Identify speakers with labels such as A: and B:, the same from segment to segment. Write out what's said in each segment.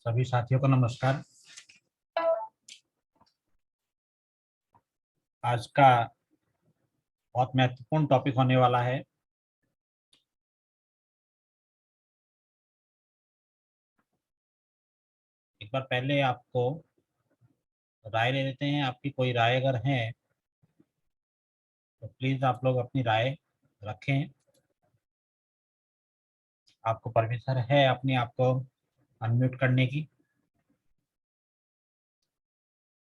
A: सभी साथियों को नमस्कार। आज का बहुत महत्वपूर्ण टॉपिक होने वाला है। एक बार पहले आपको राय ले लेते हैं। आपकी कोई राय अगर है तो प्लीज आप लोग अपनी राय रखें। आपको परमिशन है अपने आप को अनम्यूट करने की।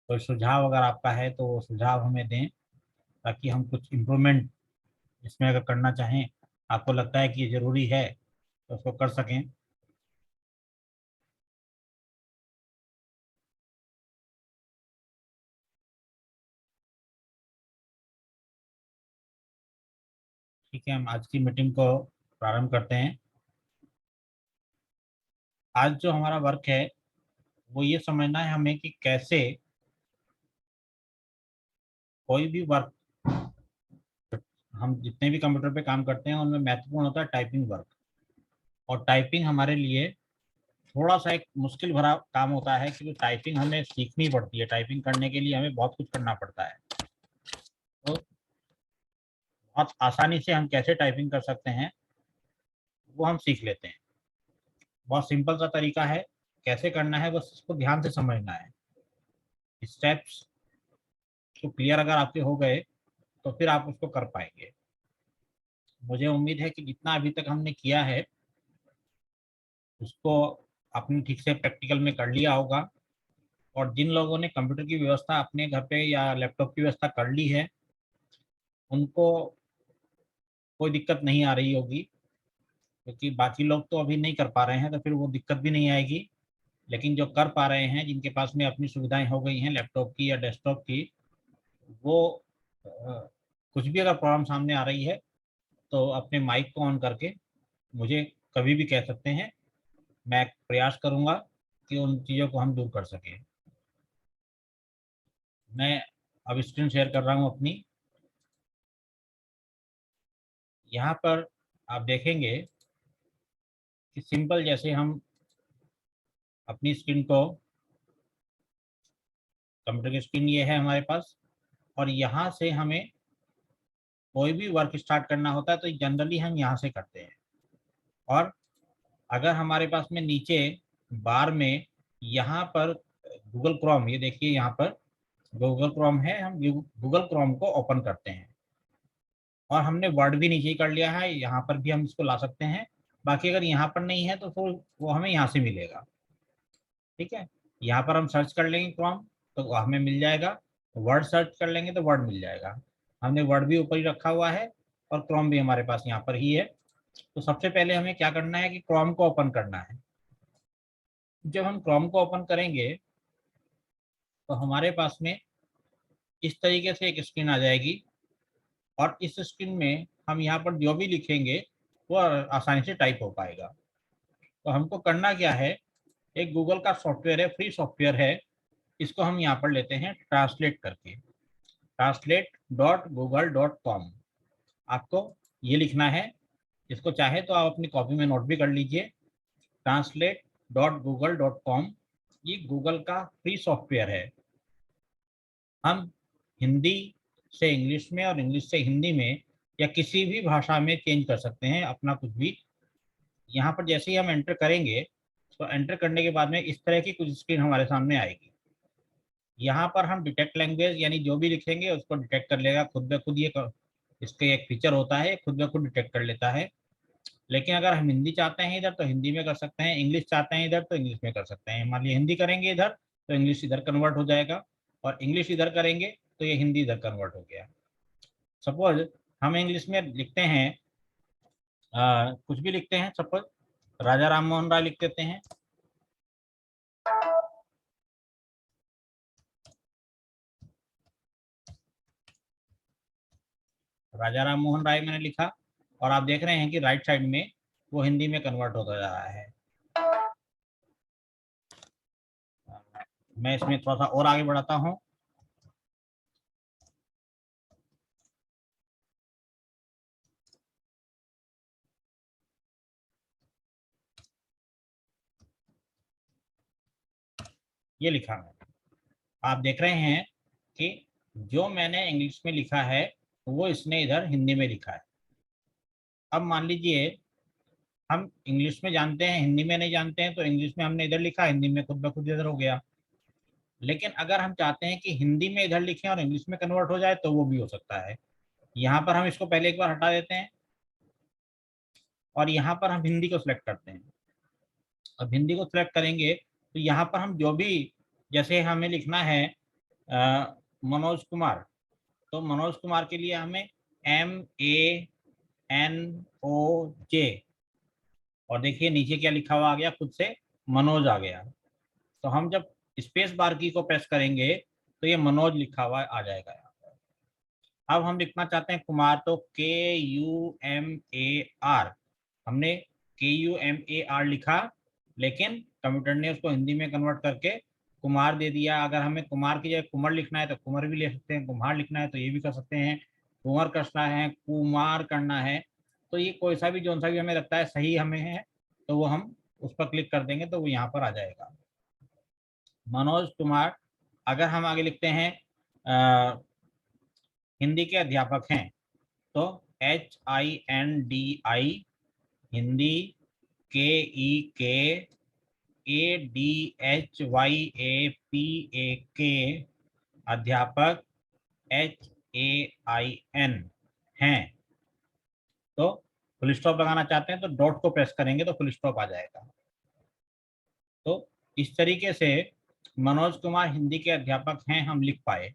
A: कोई सुझाव अगर आपका है तो वो सुझाव हमें दें, ताकि हम कुछ इम्प्रूवमेंट इसमें अगर करना चाहें, आपको लगता है कि ये जरूरी है तो उसको कर सकें। ठीक है, हम आज की मीटिंग को प्रारंभ करते हैं। आज जो हमारा वर्क है वो ये समझना है हमें कि कैसे कोई भी वर्क, हम जितने भी कंप्यूटर पे काम करते हैं उनमें महत्वपूर्ण होता है टाइपिंग वर्क। और टाइपिंग हमारे लिए थोड़ा सा एक मुश्किल भरा काम होता है, क्योंकि टाइपिंग हमें सीखनी पड़ती है। टाइपिंग करने के लिए हमें बहुत कुछ करना पड़ता है। तो बहुत आसानी से हम कैसे टाइपिंग कर सकते हैं वो हम सीख लेते हैं। बहुत सिंपल सा तरीका है कैसे करना है, बस इसको ध्यान से समझना है। स्टेप्स तो क्लियर अगर आपके हो गए तो फिर आप उसको कर पाएंगे। मुझे उम्मीद है कि जितना अभी तक हमने किया है उसको आपने ठीक से प्रैक्टिकल में कर लिया होगा। और जिन लोगों ने कंप्यूटर की व्यवस्था अपने घर पे या लैपटॉप की व्यवस्था कर ली है उनको कोई दिक्कत नहीं आ रही होगी, क्योंकि बाकी लोग तो अभी नहीं कर पा रहे हैं तो फिर वो दिक्कत भी नहीं आएगी। लेकिन जो कर पा रहे हैं, जिनके पास में अपनी सुविधाएं हो गई हैं लैपटॉप की या डेस्कटॉप की, वो कुछ भी अगर प्रॉब्लम सामने आ रही है तो अपने माइक को ऑन करके मुझे कभी भी कह सकते हैं। मैं प्रयास करूंगा कि उन चीज़ों को हम दूर कर सकें। मैं अब स्क्रीन शेयर कर रहा हूं अपनी। यहाँ पर आप देखेंगे कि सिंपल जैसे हम अपनी स्क्रीन को, कंप्यूटर की स्क्रीन ये है हमारे पास, और यहाँ से हमें कोई भी वर्क स्टार्ट करना होता है तो जनरली हम यहाँ से करते हैं। और अगर हमारे पास में नीचे बार में यहाँ पर गूगल क्रोम, ये देखिए यहाँ पर गूगल क्रोम है, हम गूगल क्रोम को ओपन करते हैं। और हमने वर्ड भी नीचे ही कर लिया है, यहाँ पर भी हम इसको ला सकते हैं। बाकी अगर यहाँ पर नहीं है तो फिर वो हमें यहाँ से मिलेगा। ठीक है, यहाँ पर हम सर्च कर लेंगे क्रोम तो वो हमें मिल जाएगा। वर्ड सर्च कर लेंगे तो वर्ड मिल जाएगा। हमने वर्ड भी ऊपर ही रखा हुआ है और क्रोम भी हमारे पास यहाँ पर ही है। तो सबसे पहले हमें क्या करना है कि क्रोम को ओपन करना है। जब हम क्रोम को ओपन करेंगे तो हमारे पास में इस तरीके से एक स्क्रीन आ जाएगी। और इस स्क्रीन में हम यहाँ पर जो भी लिखेंगे वो आसानी से टाइप हो पाएगा। तो हमको करना क्या है, एक गूगल का सॉफ्टवेयर है, फ्री सॉफ्टवेयर है। इसको हम यहाँ पर लेते हैं ट्रांसलेट करके, translate.google.com। आपको ये लिखना है। इसको चाहे तो आप अपनी कॉपी में नोट भी कर लीजिए। translate.google.com ये गूगल का फ्री सॉफ्टवेयर है। हम हिंदी से इंग्लिश में और इंग्लिश से हिंदी में या किसी भी भाषा में चेंज कर सकते हैं अपना कुछ भी। यहाँ पर जैसे ही हम एंटर करेंगे तो एंटर करने के बाद में इस तरह की कुछ स्क्रीन हमारे सामने आएगी। यहाँ पर हम डिटेक्ट लैंग्वेज यानी जो भी लिखेंगे उसको डिटेक्ट कर लेगा खुद ब खुद। इसके एक फीचर होता है, खुद ब खुद डिटेक्ट कर लेता है। लेकिन अगर हम हिंदी चाहते हैं इधर तो हिंदी में कर सकते हैं, इंग्लिश चाहते हैं इधर तो इंग्लिश में कर सकते हैं। मान लीजिए हिंदी करेंगे इधर तो इंग्लिश इधर कन्वर्ट हो जाएगा, और इंग्लिश इधर करेंगे तो ये हिंदी इधर कन्वर्ट हो गया। सपोज हम इंग्लिश में लिखते हैं, कुछ भी लिखते हैं, सपोज राजा राम मोहन राय लिख देते हैं। राजा राम मोहन राय मैंने लिखा, और आप देख रहे हैं कि राइट साइड में वो हिंदी में कन्वर्ट होता जा रहा है। मैं इसमें थोड़ा सा और आगे बढ़ाता हूँ। ये लिखा मैंने। आप देख रहे हैं कि जो मैंने इंग्लिश में लिखा है वो इसने इधर हिंदी में लिखा है। अब मान लीजिए हम इंग्लिश में जानते हैं, हिंदी में नहीं जानते हैं, तो इंग्लिश में हमने इधर लिखा, हिंदी में खुद ब खुद इधर हो गया। लेकिन अगर हम चाहते हैं कि हिंदी में इधर लिखें और इंग्लिश में कन्वर्ट हो जाए तो वो भी हो सकता है। यहाँ पर हम इसको पहले एक बार हटा देते हैं और यहाँ पर हम हिंदी को सिलेक्ट करते हैं। अब हिंदी को सिलेक्ट करेंगे तो यहाँ पर हम जो भी, जैसे हमें लिखना है मनोज कुमार, तो मनोज कुमार के लिए हमें MANOJ, और देखिए नीचे क्या लिखा हुआ आ गया, खुद से मनोज आ गया। तो हम जब स्पेस बार की को प्रेस करेंगे तो ये मनोज लिखा हुआ आ जाएगा यहाँ पर। अब हम लिखना चाहते हैं कुमार, तो KUMAR, हमने KUMAR लिखा, लेकिन कंप्यूटर ने उसको हिंदी में कन्वर्ट करके कुमार दे दिया। अगर हमें कुमार की जगह कुमार लिखना है तो कुमार भी ले सकते हैं, कुम्हार लिखना है तो ये भी कर सकते हैं, कुंवर करना है, कुमार करना है, तो ये कोई सा भी जो सा भी हमें लगता है सही हमें है तो वो हम उस पर क्लिक कर देंगे तो वो यहाँ पर आ जाएगा मनोज कुमार। अगर हम आगे लिखते हैं हिंदी के अध्यापक हैं, तो HINDI, हिंदी, KEKADHYAPAK, अध्यापक HAIN हैं। तो फुल स्टॉप लगाना चाहते हैं तो डॉट को प्रेस करेंगे तो फुल स्टॉप आ जाएगा। तो इस तरीके से मनोज कुमार हिंदी के अध्यापक हैं हम लिख पाए,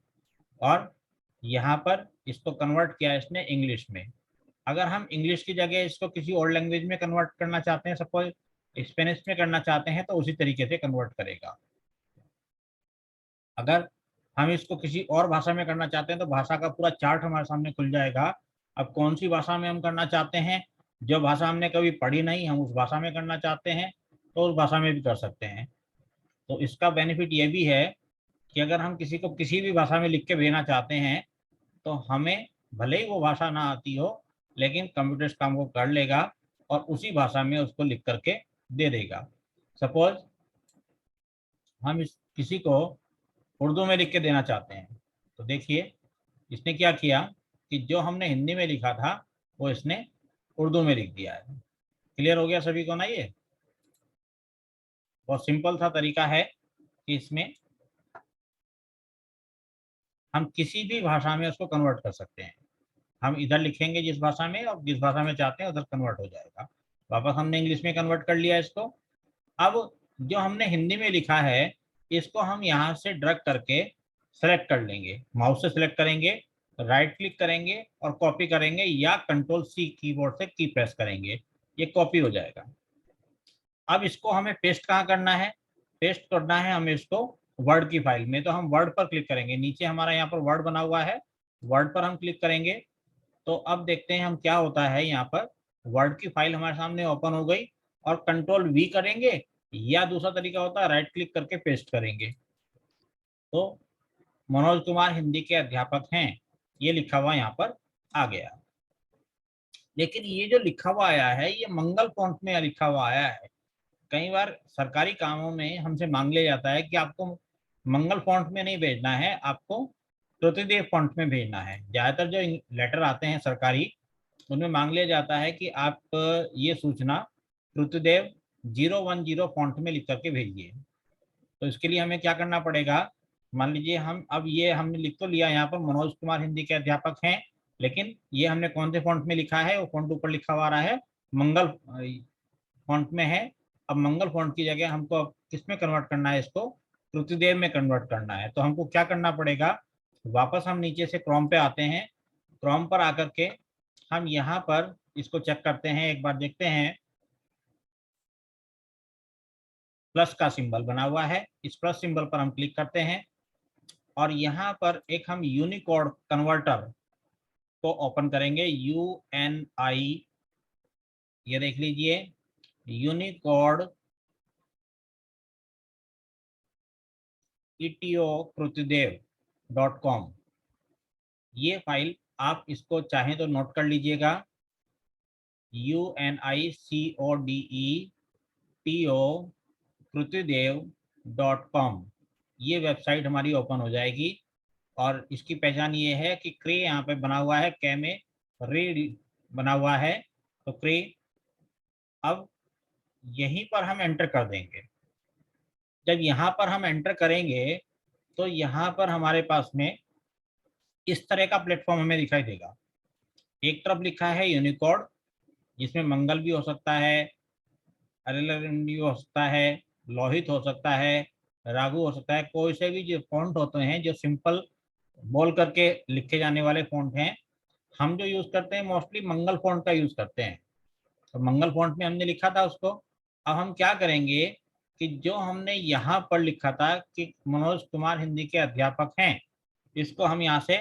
A: और यहाँ पर इसको कन्वर्ट किया इसने इंग्लिश में। अगर हम इंग्लिश की जगह इसको किसी और लैंग्वेज में कन्वर्ट करना चाहते हैं, सपोज स्पेनिश में करना चाहते हैं, तो उसी तरीके से कन्वर्ट करेगा। अगर हम इसको किसी और भाषा में करना चाहते हैं तो भाषा का पूरा चार्ट हमारे सामने खुल जाएगा। अब कौन सी भाषा में हम करना चाहते हैं, जो भाषा हमने कभी पढ़ी नहीं, हम उस भाषा में करना चाहते हैं तो उस भाषा में भी कर सकते हैं। तो इसका बेनिफिट ये भी है कि अगर हम किसी को किसी भी भाषा में लिख के भेजना चाहते हैं तो हमें भले ही वो भाषा ना आती हो, लेकिन कंप्यूटर इस काम को कर लेगा और उसी भाषा में उसको लिख करके दे देगा। सपोज हम इस किसी को उर्दू में लिख के देना चाहते हैं, तो देखिए इसने क्या किया कि जो हमने हिंदी में लिखा था वो इसने उर्दू में लिख दिया है। क्लियर हो गया सभी को ना? ये बहुत सिंपल सा तरीका है कि इसमें हम किसी भी भाषा में उसको कन्वर्ट कर सकते हैं। हम इधर लिखेंगे जिस भाषा में, और जिस भाषा में चाहते हैं उधर कन्वर्ट हो जाएगा। वापस हमने इंग्लिश में कन्वर्ट कर लिया इसको। अब जो हमने हिंदी में लिखा है इसको हम यहाँ से ड्रैग करके सेलेक्ट कर लेंगे, माउस से सेलेक्ट करेंगे, राइट क्लिक करेंगे और कॉपी करेंगे, या कंट्रोल-C कीबोर्ड से की प्रेस करेंगे, ये कॉपी हो जाएगा। अब इसको हमें पेस्ट कहाँ करना है? पेस्ट करना है हमें इसको वर्ड की फाइल में, तो हम वर्ड पर क्लिक करेंगे। नीचे हमारा यहाँ पर वर्ड बना हुआ है, वर्ड पर हम क्लिक करेंगे। तो अब देखते हैं हम क्या होता है। यहाँ पर वर्ड की फाइल हमारे सामने ओपन हो गई, और कंट्रोल-V करेंगे, या दूसरा तरीका होता है राइट क्लिक करके पेस्ट करेंगे। तो मनोज कुमार हिंदी के अध्यापक हैं, ये लिखा हुआ यहाँ पर आ गया। लेकिन ये जो लिखा हुआ आया है ये मंगल फॉन्ट में लिखा हुआ आया है। कई बार सरकारी कामों में हमसे मांग लिया जाता है कि आपको मंगल फॉन्ट में नहीं भेजना है, आपको प्रतिदेव फॉन्ट में भेजना है। ज़्यादातर जो लेटर आते हैं सरकारी, उनमें मांग लिया जाता है कि आप ये सूचना पृथ्वीदेव 010 फॉन्ट में लिख करके भेजिए। तो इसके लिए हमें क्या करना पड़ेगा? मान लीजिए हम अब ये हमने लिख तो लिया यहाँ पर मनोज कुमार हिंदी के अध्यापक हैं, लेकिन ये हमने कौन से फॉन्ट में लिखा है? वो फॉन्ट ऊपर लिखा हुआ रहा है मंगल फॉन्ट में है। अब मंगल फॉन्ट की जगह हमको अब किस में कन्वर्ट करना है? इसको पृथ्वीदेव में कन्वर्ट करना है। तो हमको क्या करना पड़ेगा? वापस हम नीचे से क्रोम पे आते हैं। क्रोम पर आकर के हम यहाँ पर इसको चेक करते हैं, एक बार देखते हैं। प्लस का सिंबल बना हुआ है, इस प्लस सिंबल पर हम क्लिक करते हैं और यहाँ पर एक हम यूनिकोड कन्वर्टर को ओपन करेंगे। UNI, ये देख लीजिए, यूनिकोड etopruthdev.com, ये फाइल आप इसको चाहें तो नोट कर लीजिएगा। UNICODETO पृथ्वीदेव.com। ये वेबसाइट हमारी ओपन हो जाएगी। और इसकी पहचान ये है कि क्रे यहाँ पे बना हुआ है, कै में रे बना हुआ है, तो क्रे। अब यहीं पर हम एंटर कर देंगे। जब यहाँ पर हम एंटर करेंगे तो यहाँ पर हमारे पास में इस तरह का प्लेटफॉर्म हमें दिखाई देगा। एक तरफ लिखा है यूनिकोड, जिसमें मंगल भी हो सकता है, अरिलर भी हो सकता है, लोहित हो सकता है, राघु हो सकता है। कोई से भी जो फॉन्ट होते हैं जो सिंपल बोल करके लिखे जाने वाले फॉन्ट हैं, हम जो यूज करते हैं मोस्टली मंगल फॉन्ट का यूज करते हैं। तो मंगल फॉन्ट में हमने लिखा था उसको। अब हम क्या करेंगे कि जो हमने यहाँ पर लिखा था कि मनोज कुमार हिंदी के अध्यापक हैं, इसको हम यहाँ से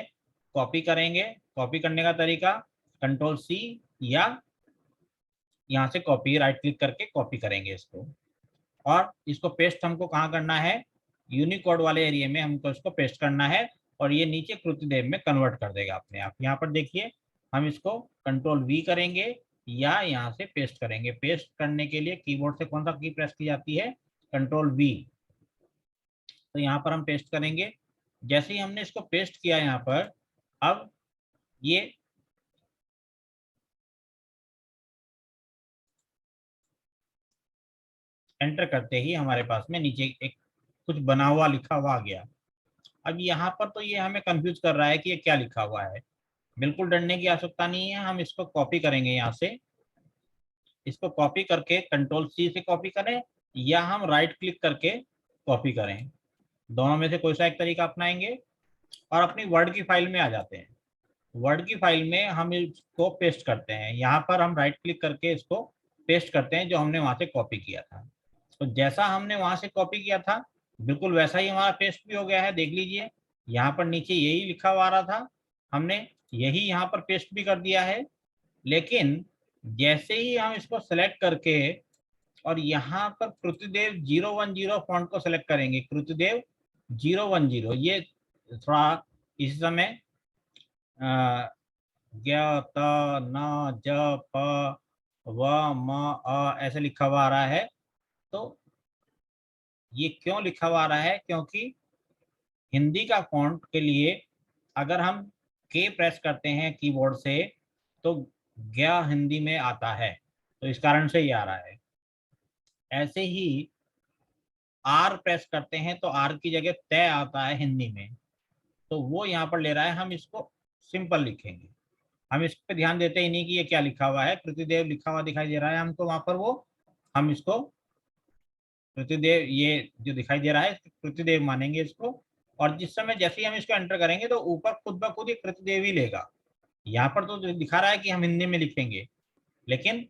A: कॉपी करेंगे। कॉपी करने का तरीका कंट्रोल सी, या यहाँ से कॉपी राइट क्लिक करके कॉपी करेंगे इसको। और इसको पेस्ट हमको कहाँ करना है, यूनिकोड वाले एरिया में हमको इसको पेस्ट करना है। और ये नीचे कृतिदेव में कन्वर्ट कर देगा अपने आप। यहाँ पर देखिए, हम इसको कंट्रोल वी करेंगे या यहाँ से पेस्ट करेंगे। पेस्ट करने के लिए कीबोर्ड से कौन सा की प्रेस की जाती है, कंट्रोल वी। तो यहाँ पर हम पेस्ट करेंगे। जैसे ही हमने इसको पेस्ट किया यहाँ पर, अब ये एंटर करते ही हमारे पास में नीचे एक कुछ बना हुआ लिखा हुआ आ गया। अब यहाँ पर तो ये हमें कंफ्यूज कर रहा है कि ये क्या लिखा हुआ है। बिल्कुल डरने की आवश्यकता नहीं है, हम इसको कॉपी करेंगे यहाँ से। इसको कॉपी करके कंट्रोल सी से कॉपी करें, या हम राइट क्लिक करके कॉपी करें, दोनों में से कोई सा एक तरीका अपनाएंगे। और अपनी वर्ड की फाइल में आ जाते हैं। वर्ड की फाइल में हम इसको पेस्ट करते हैं। यहाँ पर हम राइट क्लिक करके इसको पेस्ट करते हैं जो हमने वहां से कॉपी किया था। तो जैसा हमने वहां से कॉपी किया था बिल्कुल वैसा ही हमारा पेस्ट भी हो गया है। देख लीजिए, यहाँ पर नीचे यही लिखा हुआ आ रहा था, हमने यही यहाँ पर पेस्ट भी कर दिया है। लेकिन जैसे ही हम इसको सेलेक्ट करके और यहाँ पर कृतिदेव 010 फॉन्ट को सेलेक्ट करेंगे, कृतिदेव 010, ये थोड़ा इस समय ग त न ज प व म ऐसे लिखा हुआ आ रहा है। तो ये क्यों लिखा हुआ आ रहा है, क्योंकि हिंदी का फॉन्ट के लिए अगर हम के प्रेस करते हैं कीबोर्ड से तो ज्ञ हिंदी में आता है, तो इस कारण से ये आ रहा है। ऐसे ही आर प्रेस करते हैं तो आर की जगह तय आता है हिंदी में, तो वो यहाँ पर ले रहा है। हम इसको सिंपल लिखेंगे। हम इस पे ध्यान देते ही नहीं कि ये क्या लिखा हुआ है। प्रतिदेव लिखा हुआ दिखाई दे रहा है हमको वहां पर, वो हम इसको प्रतिदेव, ये जो दिखाई दे रहा है प्रतिदेव मानेंगे इसको। और जिस समय जैसे ही हम इसको एंटर करेंगे तो ऊपर खुद ब खुद ही प्रतिदेव ही लेगा। यहाँ पर तो दिखा रहा है कि हम हिंदी में लिखेंगे, लेकिन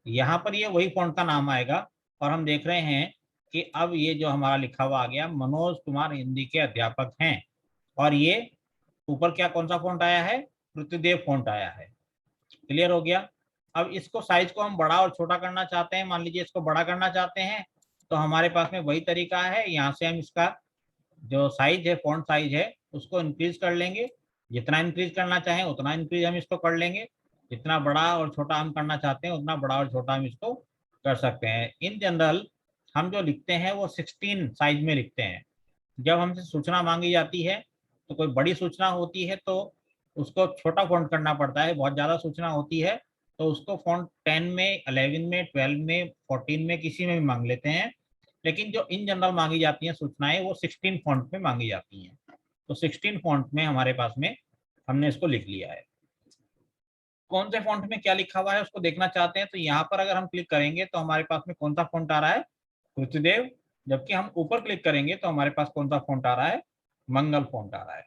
A: यहाँ पर ये वही फॉन्ट का नाम आएगा। और हम देख रहे हैं कि अब ये जो हमारा लिखा हुआ आ गया, मनोज कुमार हिंदी के अध्यापक हैं। और ये ऊपर क्या कौन सा फॉन्ट आया है, प्रतिदेव फॉन्ट आया है। क्लियर हो गया। अब इसको साइज को हम बड़ा और छोटा करना चाहते हैं, मान लीजिए इसको बड़ा करना चाहते हैं, तो हमारे पास में वही तरीका है। यहाँ से हम इसका जो साइज है, फॉन्ट साइज है, उसको इंक्रीज कर लेंगे। जितना इंक्रीज करना चाहें उतना इंक्रीज हम इसको कर लेंगे। जितना बड़ा और छोटा हम करना चाहते हैं उतना बड़ा और छोटा हम इसको कर सकते हैं। इन जनरल हम जो लिखते हैं वो 16 साइज में लिखते हैं। जब हमसे सूचना मांगी जाती है तो कोई बड़ी सूचना होती है तो उसको छोटा फॉन्ट करना पड़ता है। बहुत ज़्यादा सूचना होती है तो उसको फॉन्ट 10 में, 11 में, 12 में, 14 में, किसी में भी मांग लेते हैं। लेकिन जो इन जनरल मांगी जाती हैं सूचनाएं वो 16 फॉन्ट में मांगी जाती हैं। तो 16 फॉन्ट में हमारे पास में हमने इसको लिख लिया है। कौन से फॉन्ट में क्या लिखा हुआ है उसको देखना चाहते हैं तो यहाँ पर अगर हम क्लिक करेंगे तो हमारे पास में कौन सा फॉन्ट आ रहा है, कृतिदेव। जबकि हम ऊपर क्लिक करेंगे तो हमारे पास कौन सा फॉन्ट आ रहा है, मंगल फॉन्ट आ रहा है।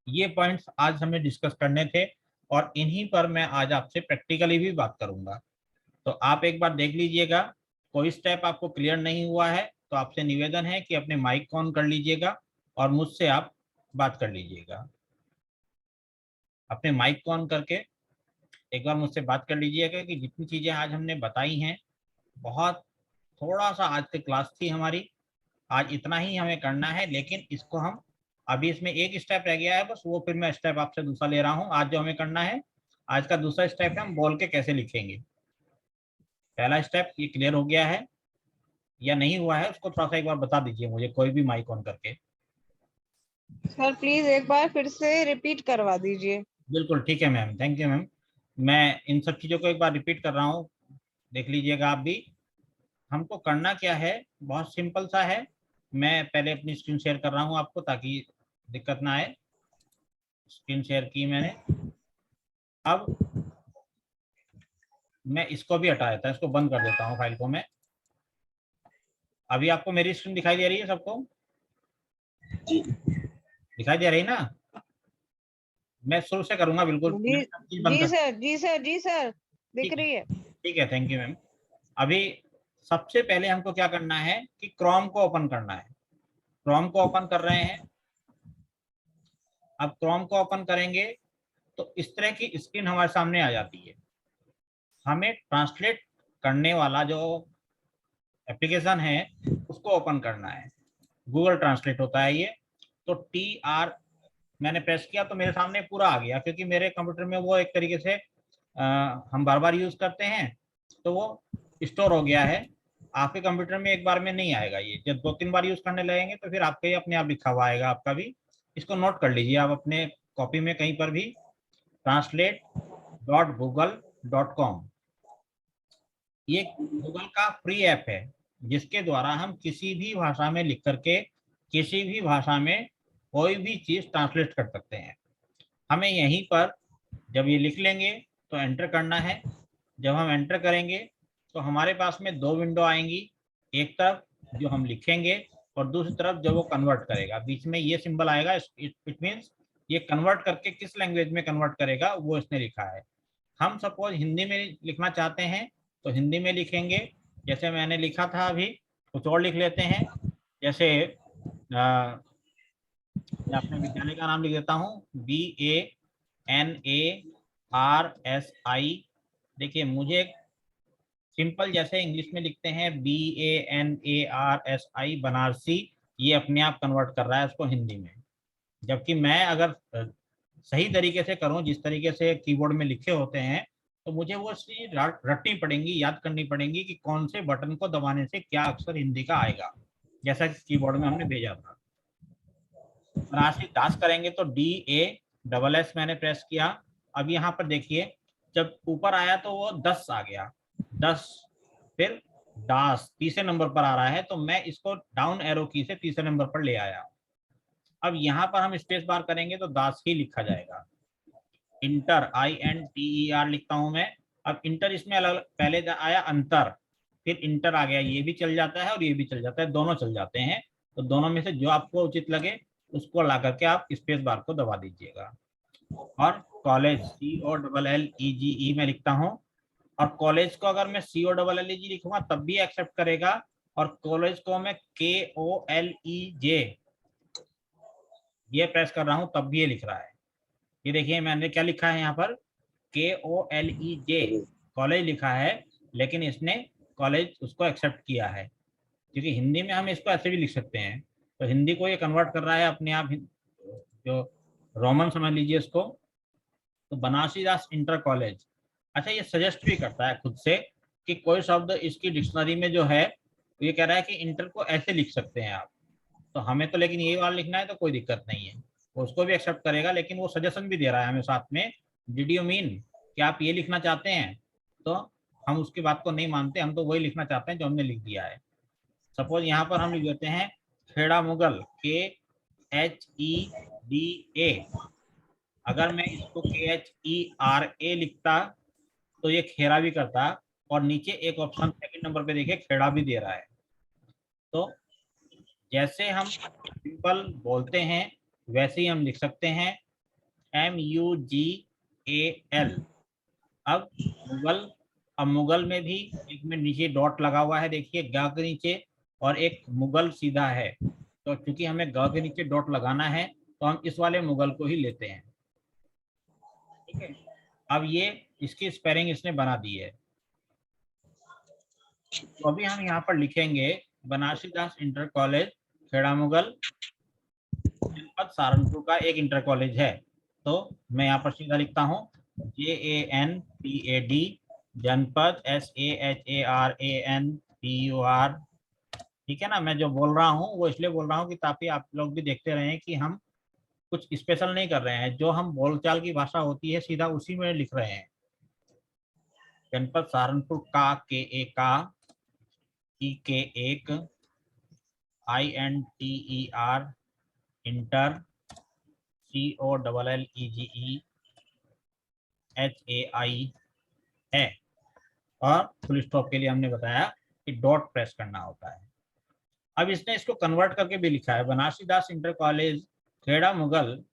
A: ये पॉइंट्स आज हमें डिस्कस करने थे और इन्हीं पर मैं आज आपसे प्रैक्टिकली भी बात करूंगा। तो आप एक बार देख लीजिएगा। कोई स्टेप आपको क्लियर नहीं हुआ है तो आपसे निवेदन है कि अपने माइक को ऑन कर लीजिएगा और मुझसे आप बात कर लीजिएगा। अपने माइक को ऑन करके एक बार मुझसे बात कर लीजिएगा कि जितनी चीज़ें आज हमने बताई हैं, बहुत थोड़ा सा आज की क्लास थी हमारी, आज इतना ही हमें करना है। लेकिन इसको हम अभी, इसमें एक स्टेप रह गया है बस, वो फिर मैं स्टेप आपसे दूसरा ले रहा हूँ। आज जो हमें करना है, आज का दूसरा स्टेप है हम बोल के कैसे लिखेंगे। पहला स्टेप ये क्लियर हो गया है। या नहीं हुआ है उसको थोड़ा सा एक बार बता दीजिए मुझे, कोई भी माइक ऑन करके।
B: सर प्लीज एक बार फिर से रिपीट करवा दीजिए।
A: बिल्कुल ठीक है मैम, थैंक यू मैम। मैं इन सब चीज़ों को एक बार रिपीट कर रहा हूँ, देख लीजिएगा आप भी। हमको करना क्या है, बहुत सिंपल सा है। मैं पहले अपनी स्क्रीन शेयर कर रहा हूँ आपको ताकि दिक्कत ना आए। स्क्रीन शेयर की मैंने। अब मैं इसको भी हटा देता हूँ, इसको बंद कर देता हूँ फाइल को मैं। अभी आपको मेरी स्क्रीन दिखाई दे रही है सबको?
C: जी
A: दिखाई दे रही है ना? मैं शुरू से करूंगा, बिल्कुल
B: जी
A: मैं सब चीज बंद
B: जी
A: कर।
B: सर, जी सर, जी सर, दिख
A: ठीक है,
B: रही है।
A: ठीक है, थैंक यू मैम। अभी सबसे पहले हमको क्या करना है कि क्रोम को ओपन करना है। क्रोम को ओपन कर रहे हैं। अब क्रोम को ओपन करेंगे तो इस तरह की स्क्रीन हमारे सामने आ जाती है। हमें ट्रांसलेट करने वाला जो एप्लीकेशन है उसको ओपन करना है। गूगल ट्रांसलेट होता है ये। तो मैंने प्रेस किया तो मेरे सामने पूरा आ गया, क्योंकि मेरे कंप्यूटर में वो एक तरीके से हम बार बार यूज करते हैं तो वो स्टोर हो गया है। आपके कंप्यूटर में एक बार में नहीं आएगा ये, जब 2-3 बार यूज करने लगेंगे तो फिर आपका ये अपने आप लिखा हुआ आएगा आपका भी। इसको नोट कर लीजिए आप अपने कॉपी में कहीं पर भी। translate.google.com, ये गूगल का फ्री ऐप है जिसके द्वारा हम किसी भी भाषा में लिख करके किसी भी भाषा में कोई भी चीज ट्रांसलेट कर सकते हैं। हमें यहीं पर जब ये लिख लेंगे तो एंटर करना है। जब हम एंटर करेंगे तो हमारे पास में दो विंडो आएंगी। एक तरफ जो हम लिखेंगे और दूसरी तरफ जो वो कन्वर्ट करेगा। बीच में ये सिंबल आएगा, इट मीन्स ये कन्वर्ट करके किस लैंग्वेज में कन्वर्ट करेगा वो इसने लिखा है। हम सपोज हिंदी में लिखना चाहते हैं तो हिंदी में लिखेंगे। जैसे मैंने लिखा था अभी, कुछ और लिख लेते हैं। जैसे मैं अपने विद्यालय का नाम लिख देता हूँ, BANARSI। देखिए मुझे सिंपल जैसे इंग्लिश में लिखते हैं BANARSI, बनारसी, ये अपने आप कन्वर्ट कर रहा है उसको हिंदी में। जबकि मैं अगर सही तरीके से करूं, जिस तरीके से कीबोर्ड में लिखे होते हैं, तो मुझे वो चीज रटनी पड़ेंगी, याद करनी पड़ेंगी कि कौन से बटन को दबाने से क्या अक्षर हिंदी का आएगा, जैसा कि कीबोर्ड में हमने भेजा था। बनारसी दास करेंगे तो DASS मैंने प्रेस किया। अब यहाँ पर देखिए, जब ऊपर आया तो वो 10 आ गया, 10। फिर दास तीसरे नंबर पर आ रहा है तो मैं इसको डाउन एरो की से तीसरे नंबर पर ले आया। अब यहाँ पर हम स्पेस बार करेंगे तो दास ही लिखा जाएगा। इंटर, INTER लिखता हूं मैं। अब इंटर इसमें अलग, पहले आया अंतर, फिर इंटर आ गया। ये भी चल जाता है और ये भी चल जाता है, दोनों चल जाते हैं। तो दोनों में से जो आपको उचित लगे उसको ला करके आप स्पेस बार को दबा दीजिएगा। और कॉलेज, COLLEGE में लिखता हूँ। और कॉलेज को अगर मैं COLLEG लिखूंगा तब भी एक्सेप्ट करेगा। और कॉलेज को मैं KOLEJ ये प्रेस कर रहा हूँ तब भी ये लिख रहा है। ये देखिए मैंने क्या लिखा है यहाँ पर, KOLEJ, कॉलेज लिखा है, लेकिन इसने कॉलेज उसको एक्सेप्ट किया है। क्योंकि हिंदी में हम इसको ऐसे भी लिख सकते हैं, तो हिंदी को ये कन्वर्ट कर रहा है अपने आप, जो रोमन समझ लीजिए इसको। तो बनारसी दास इंटर कॉलेज। अच्छा, ये सजेस्ट भी करता है खुद से कि कोई शब्द इसकी डिक्शनरी में जो है, ये कह रहा है कि इंटर को ऐसे लिख सकते हैं आप। तो हमें तो लेकिन ये वाला लिखना है तो कोई दिक्कत नहीं है, वो उसको भी एक्सेप्ट करेगा। लेकिन वो सजेशन भी दे रहा है हमें साथ में, डिड यू मीन, कि आप ये लिखना चाहते हैं। तो हम उसकी बात को नहीं मानते, हम तो वही लिखना चाहते हैं जो हमने लिख दिया है। सपोज यहाँ पर हम लिख देते हैं खेड़ा मुगल, KHEDA। अगर मैं इसको KHERA लिखता तो ये खेरा भी करता। और नीचे एक ऑप्शन सेकंड नंबर पे देखिए खेड़ा भी दे रहा है। तो जैसे हम सिंपल बोलते हैं वैसे ही हम लिख सकते हैं, MUGAL। अब मुगल, अब मुगल में भी एक में नीचे डॉट लगा हुआ है देखिए, ग के नीचे, और एक मुगल सीधा है। तो चूंकि हमें ग के नीचे डॉट लगाना है तो हम इस वाले मुगल को ही लेते हैं। ठीक है, अब ये इसकी स्पेलिंग इसने बना दी है। तो अभी हम यहाँ पर लिखेंगे बनारसी दास इंटर कॉलेज खेड़ा मुगल, जनपद सहारनपुर का एक इंटर कॉलेज है। तो मैं यहाँ पर सीधा लिखता हूँ JANPAD, जनपद SAHARANPUR ठीक है ना। मैं जो बोल रहा हूँ वो इसलिए बोल रहा हूँ कि ताकि आप लोग भी देखते रहें कि हम कुछ स्पेशल नहीं कर रहे हैं, जो हम बोलचाल की भाषा होती है सीधा उसी में लिख रहे हैं। जनपद सहारनपुर का, के ए का, ई के एक, INTER, इंटर, COLLEGEHAI है। और फुल स्टॉप के लिए हमने बताया कि डॉट प्रेस करना होता है। अब इसने इसको कन्वर्ट करके भी लिखा है, बनारसी दास इंटर कॉलेज खेड़ा मुगल,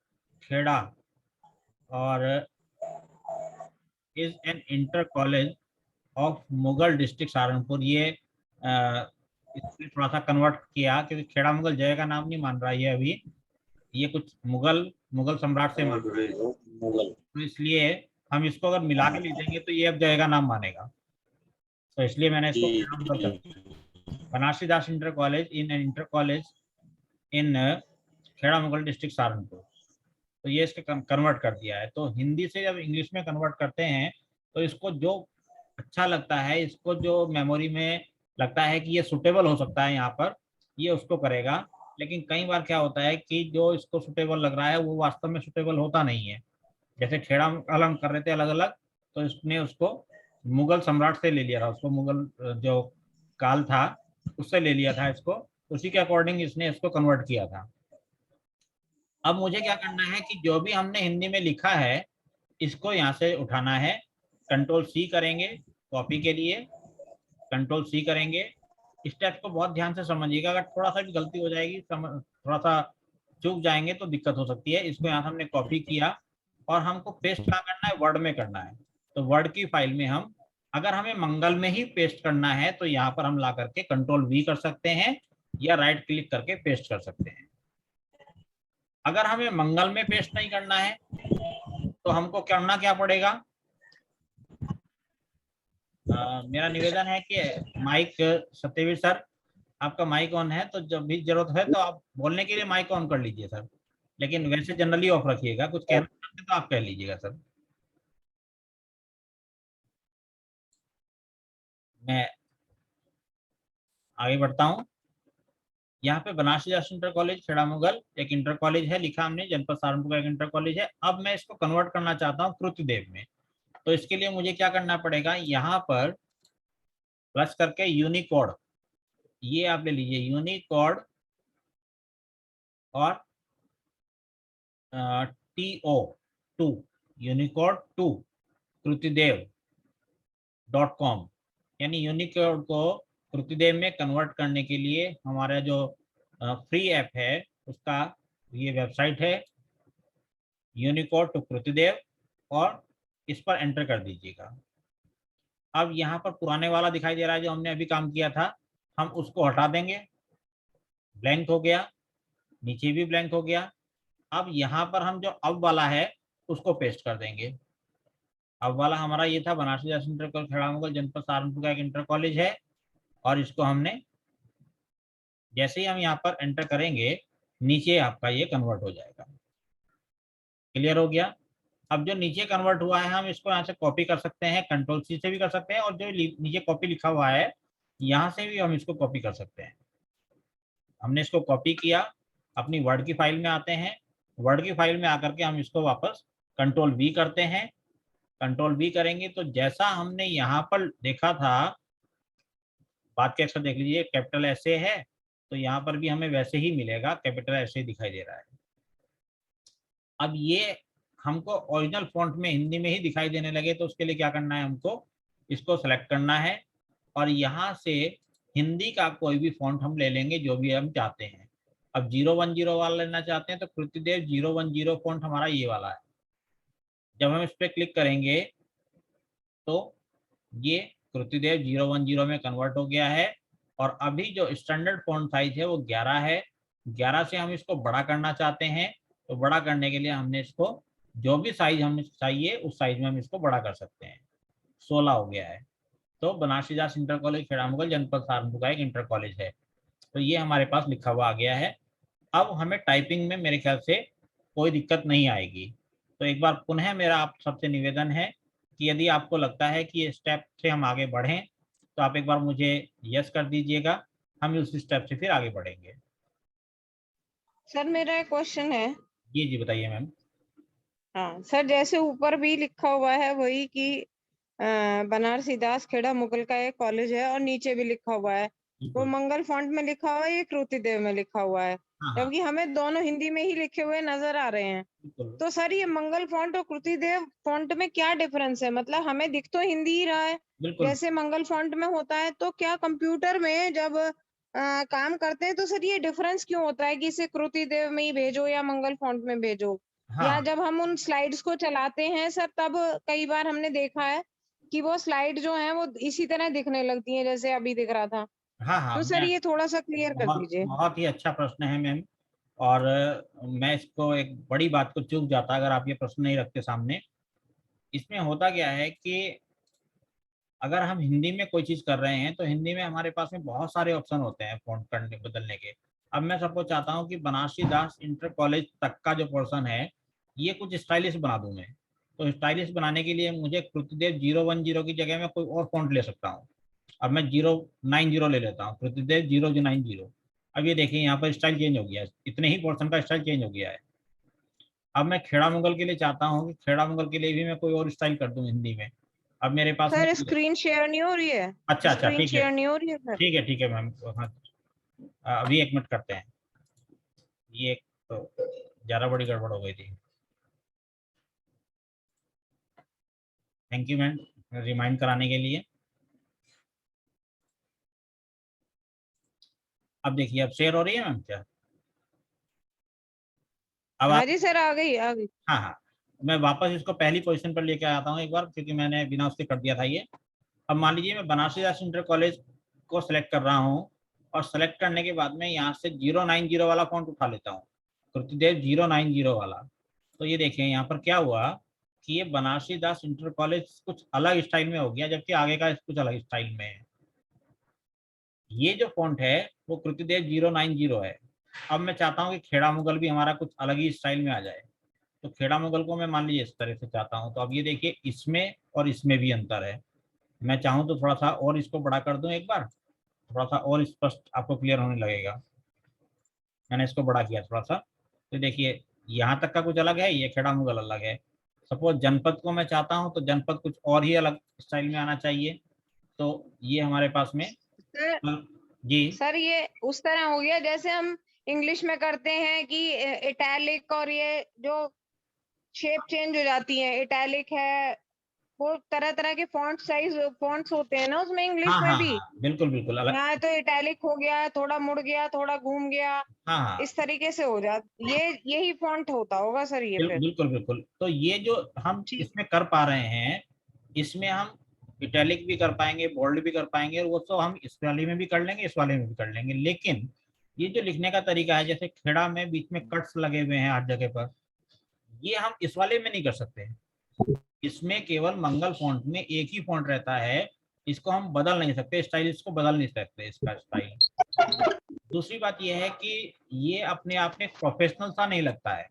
A: खेड़ा, और is an inter college of Mughal district Saharanpur. ये इसने थोड़ा सा कन्वर्ट किया क्योंकि खेड़ा मुगल जगह का नाम नहीं मान रहा है अभी, ये कुछ मुगल मुगल सम्राट से मान रहा है,
C: मुगल।
A: तो इसलिए हम इसको अगर मिला के लिख देंगे तो ये अब जगह का नाम मानेगा, तो इसलिए मैंने
C: जी
A: इसको खेड़ा मुगल कर
C: जी
A: दिया। Banarasi Das inter college in an inter college in Khera Mughal district Saharanpur, तो ये इसके कन्वर्ट कर दिया है। तो हिंदी से जब इंग्लिश में कन्वर्ट करते हैं तो इसको जो अच्छा लगता है, इसको जो मेमोरी में लगता है कि ये सुटेबल हो सकता है यहाँ पर, ये उसको करेगा। लेकिन कई बार क्या होता है कि जो इसको सुटेबल लग रहा है वो वास्तव में सुटेबल होता नहीं है। जैसे खेड़ा अलग कर रहे थे अलग अलग, तो इसने उसको मुगल सम्राट से ले लिया था, उसको मुगल जो काल था उससे ले लिया था इसको, उसी के अकॉर्डिंग इसने इसको कन्वर्ट किया था। अब मुझे क्या करना है कि जो भी हमने हिंदी में लिखा है इसको यहाँ से उठाना है, कंट्रोल C करेंगे कॉपी के लिए, कंट्रोल C करेंगे। स्टेप्स को बहुत ध्यान से समझिएगा, अगर थोड़ा सा भी गलती हो जाएगी, थोड़ा सा चूक जाएंगे तो दिक्कत हो सकती है। इसको यहाँ से हमने कॉपी किया और हमको पेस्ट कहाँ करना है, वर्ड में करना है। तो वर्ड की फाइल में हम, अगर हमें मंगल में ही पेस्ट करना है तो यहाँ पर हम ला करके कंट्रोल V कर सकते हैं या राइट क्लिक करके पेस्ट कर सकते हैं। अगर हमें मंगल में पेस्ट नहीं करना है तो हमको करना क्या पड़ेगा, मेरा निवेदन है कि माइक, सत्यवीर सर आपका माइक ऑन है, तो जब भी जरूरत है तो आप बोलने के लिए माइक ऑन कर लीजिए सर, लेकिन वैसे जनरली ऑफ रखिएगा। कुछ कहना चाहते हैं तो आप कह लीजिएगा सर। मैं आगे बढ़ता हूँ। यहाँ पे बनारसी दास इंटर कॉलेज खेड़ा मुगल एक इंटर कॉलेज है, लिखा हमने जनपद सहारनपुर का एक इंटर कॉलेज है। अब मैं इसको कन्वर्ट करना चाहता हूँ कृत्यदेव में, तो इसके लिए मुझे क्या करना पड़ेगा, यहाँ पर प्लस करके यूनिकोड, ये आप ले लीजिए यूनिकोड और TO2, यूनिकोड 2 कृतिदेव.com, यानी यूनिकोड को कृतिदेव में कन्वर्ट करने के लिए हमारा जो फ्री ऐप है उसका ये वेबसाइट है यूनिकोड टू कृतिदेव, और इस पर एंटर कर दीजिएगा। अब यहाँ पर पुराने वाला दिखाई दे रहा है जो हमने अभी काम किया था, हम उसको हटा देंगे, ब्लैंक हो गया, नीचे भी ब्लैंक हो गया। अब यहाँ पर हम जो अब वाला है उसको पेस्ट कर देंगे। अब वाला हमारा ये था, बनारसी दास इंटर कॉलेज खेड़ा मुगल जनपद सहारनपुर का एक इंटर कॉलेज है, और इसको हमने जैसे ही हम यहाँ पर एंटर करेंगे नीचे आपका ये कन्वर्ट हो जाएगा। क्लियर हो गया। अब जो नीचे कन्वर्ट हुआ है हम इसको यहाँ से कॉपी कर सकते हैं, कंट्रोल C से भी कर सकते हैं, और जो नीचे कॉपी लिखा हुआ है यहाँ से भी हम इसको कॉपी कर सकते हैं। हमने इसको कॉपी किया, अपनी वर्ड की फाइल में आते हैं, वर्ड की फाइल में आकर के हम इसको वापस कंट्रोल V करते हैं। कंट्रोल V करेंगे तो जैसा हमने यहाँ पर देखा था, बात के अक्षर देख लीजिए कैपिटल ऐसे है, तो यहाँ पर भी हमें वैसे ही मिलेगा, कैपिटल ऐसे ही दिखाई दे रहा है। अब ये हमको ओरिजिनल फॉन्ट में हिंदी में ही दिखाई देने लगे, तो उसके लिए क्या करना है, हमको इसको सेलेक्ट करना है और यहाँ से हिंदी का कोई भी फॉन्ट हम ले लेंगे जो भी हम चाहते हैं। अब 010 वाला लेना चाहते हैं तो कृतिदेव 010 फॉन्ट हमारा ये वाला है। जब हम इस पर क्लिक करेंगे तो ये कृतिदेव 010 में कन्वर्ट हो गया है, और अभी जो स्टैंडर्ड फॉन्ट साइज है वो 11 है। 11 से हम इसको बड़ा करना चाहते हैं, तो बड़ा करने के लिए हमने इसको जो भी साइज हमें चाहिए उस साइज में हम इसको बड़ा कर सकते हैं। 16 हो गया है। तो बनारसी दास इंटर कॉलेज खेड़ा मुगल जनपद सहारनपुर का एक इंटर कॉलेज है, तो ये हमारे पास लिखा हुआ आ गया है। अब हमें टाइपिंग में मेरे ख्याल से कोई दिक्कत नहीं आएगी। तो एक बार पुनः मेरा आप सबसे निवेदन है कि यदि आपको लगता है कि ये स्टेप से हम आगे बढ़ें तो आप एक बार मुझे यस कर दीजिएगा, हम उस स्टेप से फिर आगे बढ़ेंगे।
B: सर मेरा एक क्वेश्चन है।
A: जी बताइए मैम।
B: हाँ सर, जैसे ऊपर भी लिखा हुआ है वही कि बनारसी दास खेड़ा मुगल का एक कॉलेज है, और नीचे भी लिखा हुआ है, वो
A: बिल्कुल।
B: मंगल फॉन्ट में लिखा हुआ है, ये कृतिदेव में लिखा हुआ है,
A: हाँ हाँ
B: जबकि हमें दोनों हिंदी में ही लिखे हुए नजर आ रहे हैं।
A: बिल्कुल।
B: तो सर ये मंगल फॉन्ट और कृतिदेव फॉन्ट में क्या डिफरेंस है? मतलब हमें दिख तो हिंदी ही रहा है
A: बिल्कुल
B: जैसे मंगल फॉन्ट में होता है, तो क्या कंप्यूटर में जब काम करते हैं तो सर ये डिफरेंस क्यों होता है कि इसे कृतिदेव में ही भेजो या मंगल फॉन्ट में भेजो? या
A: हाँ
B: जब हम उन स्लाइड्स को चलाते हैं सर, तब कई बार हमने देखा है कि वो स्लाइड जो है वो इसी तरह दिखने लगती हैं जैसे अभी दिख रहा था।
A: हाँ हाँ
B: तो सर
A: मैं
B: ये थोड़ा सा क्लियर कर
A: बहुत
B: दीजिए।
A: बहुत ही अच्छा प्रश्न है मैम। और मैं इसको एक बड़ी बात को चूक जाता अगर आप ये प्रश्न नहीं रखते सामने। इसमें होता क्या है कि अगर हम हिंदी में कोई चीज कर रहे हैं तो हिंदी में हमारे पास में बहुत सारे ऑप्शन होते हैं फॉन्ट करने बदलने के। अब मैं सपोज चाहता हूँ कि बनारसी दास इंटर कॉलेज तक का जो पोर्शन है ये कुछ स्टाइलिश बना दूं मैं। तो स्टाइलिश बनाने के लिए मुझे कृतिदेव 010 की जगह में कोई और फॉन्ट ले सकता हूँ। अब मैं 090 ले लेता हूँ, कृतिदेव 090। अब ये देखिए यहाँ पर स्टाइल चेंज हो गया है, इतने ही पोर्शन का स्टाइल चेंज हो गया है। अब मैं खेड़ा मुगल के लिए चाहता हूँ कि खेड़ा मुगल के लिए भी मैं कोई और स्टाइल कर दूं हिंदी में। अब मेरे पास में
B: सर स्क्रीन शेयर नहीं हो रही है?
A: अच्छा अच्छा
B: स्क्रीन
A: ठीक है।
B: शेयर नहीं हो रही है सर?
A: ठीक है मैम। हाँ अभी एक मिनट करते हैं। ये तो ज़्यादा बड़ी गड़बड़ हो गई थी। थैंक यू मैम रिमाइंड कराने के लिए। अब देखिए अब शेयर हो रही है मैम क्या? अब
B: हाँ
A: आप
B: जी सर, आ गई आ गई।
A: हाँ हाँ मैं वापस इसको पहली पोजीशन पर लेके आता हूँ एक बार, क्योंकि मैंने बिना उसके कर दिया था ये। अब मान लीजिए मैं बनारसी दास इंटर कॉलेज को सिलेक्ट कर रहा हूँ, और सेलेक्ट करने के बाद में यहाँ से 090 वाला फॉन्ट उठा लेता हूँ, कृतिदेव 090 वाला। तो ये देखिए यहाँ पर क्या हुआ कि ये बनारसी दास इंटर कॉलेज कुछ अलग स्टाइल में हो गया, जबकि आगे का कुछ अलग स्टाइल में है। ये जो फॉन्ट है वो कृतिदेव 090 है। अब मैं चाहता हूँ कि खेड़ा मुगल भी हमारा कुछ अलग ही स्टाइल में आ जाए। तो खेड़ा मुगल को मैं मान लीजिए इस तरह से चाहता हूँ। तो अब ये देखिए इसमें और इसमें भी अंतर है। मैं चाहूँ तो थोड़ा सा और इसको बड़ा कर दूं एक बार, थोड़ा सा और स्पष्ट आपको क्लियर होने लगेगा। मैंने इसको बड़ा किया थोड़ा सा। तो देखिए यहाँ तक का कुछ अलग है, ये खेड़ा मुगल अलग है। सपोज जनपद को मैं चाहता हूँ तो जनपद कुछ और ही अलग स्टाइल में आना चाहिए। तो ये हमारे पास में
B: सर
A: जी
B: सर ये उस तरह हो गया जैसे हम इंग्लिश में करते हैं कि इटैलिक, और ये जो शेप चेंज हो जाती है, इटैलिक है, वो तरह तरह के फॉन्ट साइज फॉन्ट्स होते हैं ना उसमें इंग्लिश
A: हाँ
B: में
A: हाँ
B: भी।
A: हाँ बिल्कुल बिल्कुल अलग।
B: यहाँ तो इटैलिक हो गया, थोड़ा मुड़ गया, थोड़ा घूम गया,
A: हाँ हाँ
B: इस तरीके से हो जाता, ये यही फॉन्ट होता होगा सर ये फिर।
A: बिल्कुल बिल्कुल। तो ये जो हम
B: ठीक।
A: इसमें कर पा रहे हैं, इसमें हम इटैलिक भी कर पाएंगे, बोल्ड भी कर पाएंगे, और वो तो हम इस वाले में भी कर लेंगे, इस वाले में भी कर लेंगे। लेकिन ये जो लिखने का तरीका है, जैसे खेड़ा में बीच में कट्स लगे हुए हैं हर जगह पर, ये हम इस वाले में नहीं कर सकते। इसमें केवल मंगल फॉन्ट में एक ही फॉन्ट रहता है, इसको हम बदल नहीं सकते, स्टाइल इसको बदल नहीं सकते इसका स्टाइल। दूसरी बात यह है कि ये अपने आप में प्रोफेशनल सा नहीं लगता है।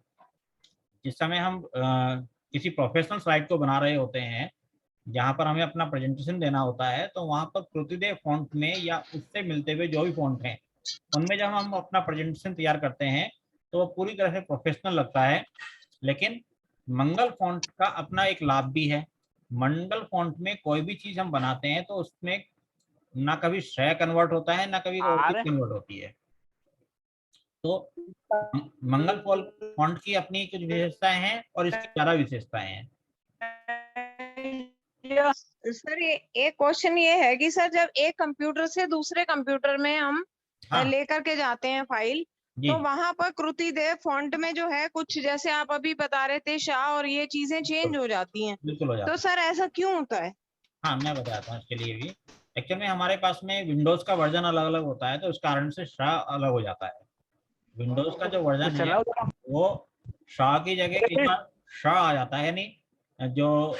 A: जिस समय हम किसी प्रोफेशनल स्लाइड को बना रहे होते हैं, जहाँ पर हमें अपना प्रेजेंटेशन देना होता है, तो वहाँ पर कृतिदेव फॉन्ट में या उससे मिलते हुए जो भी फॉन्ट हैं उनमें जब हम अपना प्रेजेंटेशन तैयार करते हैं तो वो पूरी तरह से प्रोफेशनल लगता है। लेकिन मंगल फॉन्ट का अपना एक लाभ भी है। मंगल फॉन्ट में कोई भी चीज हम बनाते हैं तो उसमें ना कभी शय कन्वर्ट होता है, ना कभी और चीज कन्वर्ट होती है। तो मंगल फॉन्ट की अपनी कुछ विशेषताएं हैं और इसकी ज्यादा विशेषताएं हैं।
B: सर ये एक क्वेश्चन ये है कि सर जब एक कंप्यूटर से दूसरे कंप्यूटर में हम
A: हाँ
B: लेकर के जाते हैं फाइल,
A: जी
B: तो वहां पर कृतिदेव फॉन्ट में जो है कुछ, जैसे आप अभी बता रहे थे शाह, और ये चीजें चेंज
A: बिल्कुल
B: हो जाती हैं,
A: बिल्कुल हो
B: तो
A: जाता है।
B: सर ऐसा क्यों होता है?
A: हाँ मैं बताता हूँ इसके लिए भी। एक्चुअल में हमारे पास में विंडोज का वर्जन अलग अलग होता है, तो इस कारण से शाह अलग हो जाता है। विंडोज का जो वर्जन है वो शाह की जगह कई बार शाह आ जाता है, यानी जो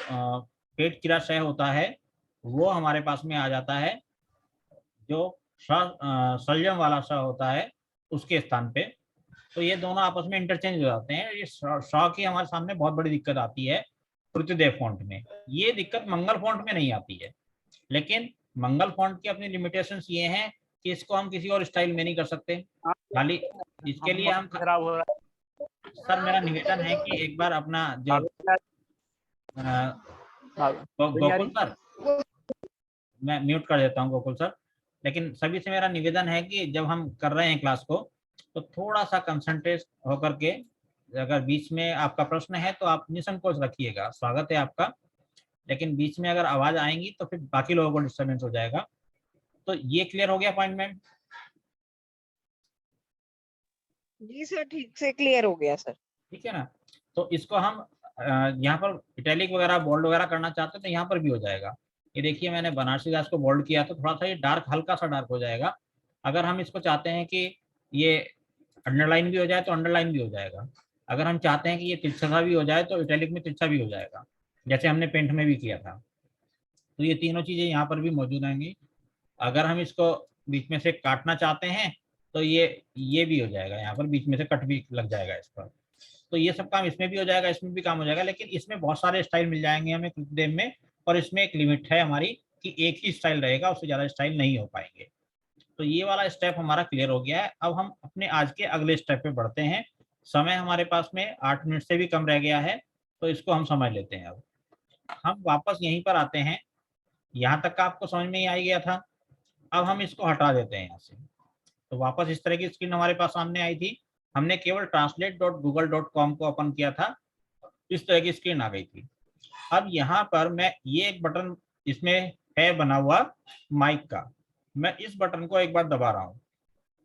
A: पेट किरा शय होता है वो हमारे पास में आ जाता है, जो शाह सलजम वाला शाह होता है उसके स्थान पे। तो ये दोनों आपस में इंटरचेंज हो जाते हैं। ये शाह की हमारे सामने बहुत बड़ी दिक्कत आती है कृतिदेव फॉन्ट में। ये दिक्कत मंगल फॉन्ट में नहीं आती है। लेकिन मंगल फॉन्ट की अपनी लिमिटेशंस ये हैं कि इसको हम किसी और स्टाइल में नहीं कर सकते, खाली इसके लिए हम
D: खराब हो रहा
A: सर मेरा निवेदन है कि एक बार अपना जो गोकुल सर, मैं म्यूट कर देता हूँ गोकुल सर, लेकिन सभी से मेरा निवेदन है कि जब हम कर रहे हैं क्लास को तो थोड़ा सा कंसंट्रेट होकर के, अगर बीच में आपका प्रश्न है तो आप निसंकोच रखिएगा, स्वागत है आपका, लेकिन बीच में अगर आवाज आएंगी तो फिर बाकी लोगों को डिस्टर्बेंस हो जाएगा। तो ये क्लियर हो गया अपॉइंटमेंट?
B: जी सर, ठीक से क्लियर हो गया सर।
A: ठीक है ना, तो इसको हम यहाँ पर इटैलिक वगैरह बोल्ड वगैरह करना चाहते हैं तो यहाँ पर भी हो जाएगा। ये देखिए मैंने बनारसी दास को बोल्ड किया तो थोड़ा सा ये डार्क, हल्का सा डार्क हो जाएगा। अगर हम इसको चाहते हैं कि ये अंडरलाइन भी हो जाए तो अंडरलाइन भी हो जाएगा। अगर हम चाहते हैं कि ये तिरछा सा भी हो जाए तो इटैलिक में तिरछा भी हो जाएगा, जैसे हमने पेंट में भी किया था। तो ये तीनों चीजें यहाँ पर भी मौजूद आएंगी। अगर हम इसको बीच में से काटना चाहते हैं तो ये भी हो जाएगा, यहाँ पर बीच में से कट भी लग जाएगा इस पर। तो ये सब काम इसमें भी हो जाएगा, इसमें भी काम हो जाएगा, लेकिन इसमें बहुत सारे स्टाइल मिल जाएंगे हमें कुछ देर में, और इसमें एक लिमिट है हमारी कि एक ही स्टाइल रहेगा, उससे ज्यादा स्टाइल नहीं हो पाएंगे। तो ये वाला स्टेप हमारा क्लियर हो गया है। अब हम अपने आज के अगले स्टेप पे बढ़ते हैं। समय हमारे पास में 8 मिनट से भी कम रह गया है, तो इसको हम समझ लेते हैं। अब हम वापस यहीं पर आते हैं, यहाँ तक का आपको समझ में ही आ गया था। अब हम इसको हटा देते हैं यहाँ से, तो वापस इस तरह की स्क्रीन हमारे पास सामने आई थी। हमने केवल translate.google.com को ओपन किया था, इस तरह की स्क्रीन आ गई थी। अब यहाँ पर मैं ये एक बटन इसमें है बना हुआ माइक का, मैं इस बटन को एक बार दबा रहा हूँ,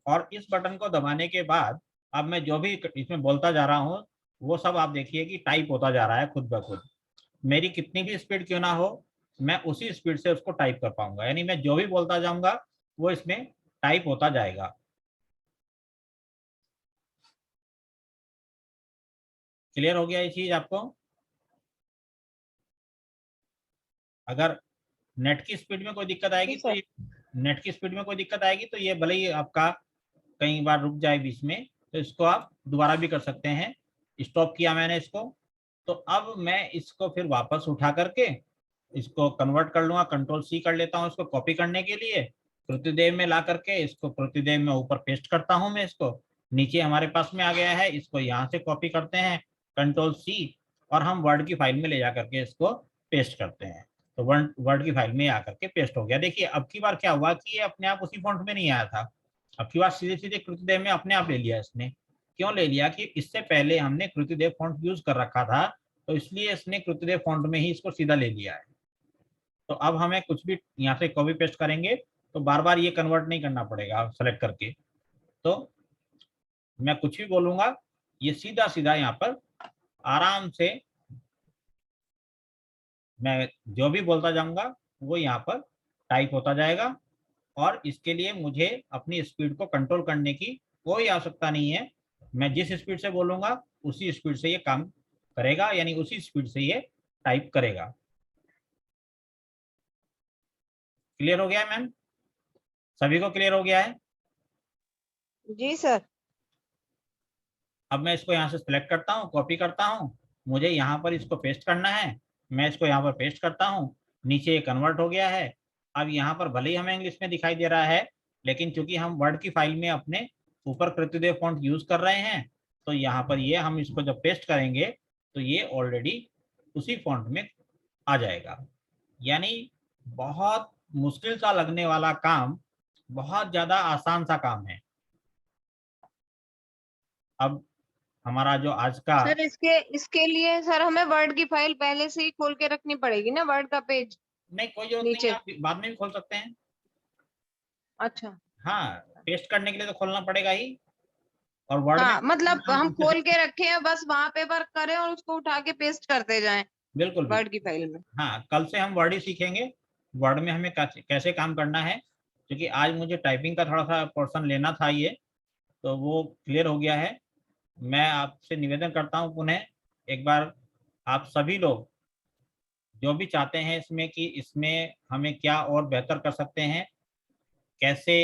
A: और इस बटन को दबाने के बाद अब मैं जो भी इसमें बोलता जा रहा हूँ वो सब आप देखिए कि टाइप होता जा रहा है खुद ब खुद। मेरी कितनी भी स्पीड क्यों ना हो, मैं उसी स्पीड से उसको टाइप कर पाऊंगा, यानी मैं जो भी बोलता जाऊंगा वो इसमें टाइप होता जाएगा। क्लियर हो गया ये चीज आपको? अगर नेट की स्पीड में कोई दिक्कत आएगी तो नेट की स्पीड में कोई दिक्कत आएगी तो ये भले ही आपका कई बार रुक जाए बीच में, तो इसको आप दोबारा भी कर सकते हैं। स्टॉप किया मैंने इसको, तो अब मैं इसको फिर वापस उठा करके इसको कन्वर्ट कर लूंगा, कंट्रोल सी कर लेता हूँ इसको कॉपी करने के लिए, प्रतिदेव में ला करके इसको प्रतिदेव में ऊपर पेस्ट करता हूँ मैं इसको, नीचे हमारे पास में आ गया है, इसको यहाँ से कॉपी करते हैं कंट्रोल सी, और हम वर्ड की फाइल में ले जा करके इसको पेस्ट करते हैं। तो वर्ड की फाइल में आकर के पेस्ट हो गया। देखिए अब की बार क्या हुआ कि ये अपने आप उसी फॉन्ट में नहीं आया था, अब की बार सीधे सीधे कृतिदेव में अपने आप ले लिया इसने। क्यों ले लिया? कि इससे पहले हमने कृतिदेव फॉन्ट यूज कर रखा था, तो इसलिए इसने कृतिदेव फॉन्ट में ही इसको सीधा ले लिया है। तो अब हमें कुछ भी यहाँ से कॉपी पेस्ट करेंगे तो बार बार ये कन्वर्ट नहीं करना पड़ेगा सेलेक्ट करके। तो मैं कुछ भी बोलूंगा ये सीधा सीधा यहाँ पर आराम से मैं जो भी बोलता जाऊंगा वो यहाँ पर टाइप होता जाएगा, और इसके लिए मुझे अपनी स्पीड को कंट्रोल करने की कोई आवश्यकता नहीं है। मैं जिस स्पीड से बोलूंगा उसी स्पीड से ये काम करेगा, यानी उसी स्पीड से ये टाइप करेगा। क्लियर हो गया है मैम? सभी को क्लियर हो गया है?
B: जी सर।
A: अब मैं इसको यहाँ से सिलेक्ट करता हूँ, कॉपी करता हूँ, मुझे यहाँ पर इसको पेस्ट करना है, मैं इसको यहाँ पर पेस्ट करता हूँ, नीचे ये कन्वर्ट हो गया है। अब यहाँ पर भले ही हमें इंग्लिश में दिखाई दे रहा है, लेकिन चूंकि हम वर्ड की फाइल में अपने ऊपर कृतिदेव फॉन्ट यूज कर रहे हैं, तो यहाँ पर ये हम इसको जब पेस्ट करेंगे तो ये ऑलरेडी उसी फॉन्ट में आ जाएगा। यानी बहुत मुश्किल सा लगने वाला काम बहुत ज्यादा आसान सा काम है। अब हमारा जो आज का
B: सर इसके लिए सर हमें वर्ड की फाइल पहले से ही खोल के रखनी पड़ेगी ना, वर्ड का पेज?
A: नहीं, कोई जरूरत नहीं है, आप बाद में भी खोल सकते हैं।
B: अच्छा
A: हाँ, पेस्ट करने के लिए तो खोलना पड़ेगा ही, और वर्ड
B: हाँ,
A: में
B: मतलब हम खोल के रखे हैं, बस वहां पे वर्क करें और उसको उठा के पेस्ट करते जाएं
A: बिल्कुल
B: वर्ड की फाइल में।
A: हाँ, कल से हम वर्ड ही सीखेंगे, वर्ड में हमें कैसे काम करना है, क्योंकि आज मुझे टाइपिंग का थोड़ा सा पोर्शन लेना था ये, तो वो क्लियर हो गया है। मैं आपसे निवेदन करता हूँ पुनः एक बार, आप सभी लोग जो भी चाहते हैं इसमें कि इसमें हमें क्या और बेहतर कर सकते हैं, कैसे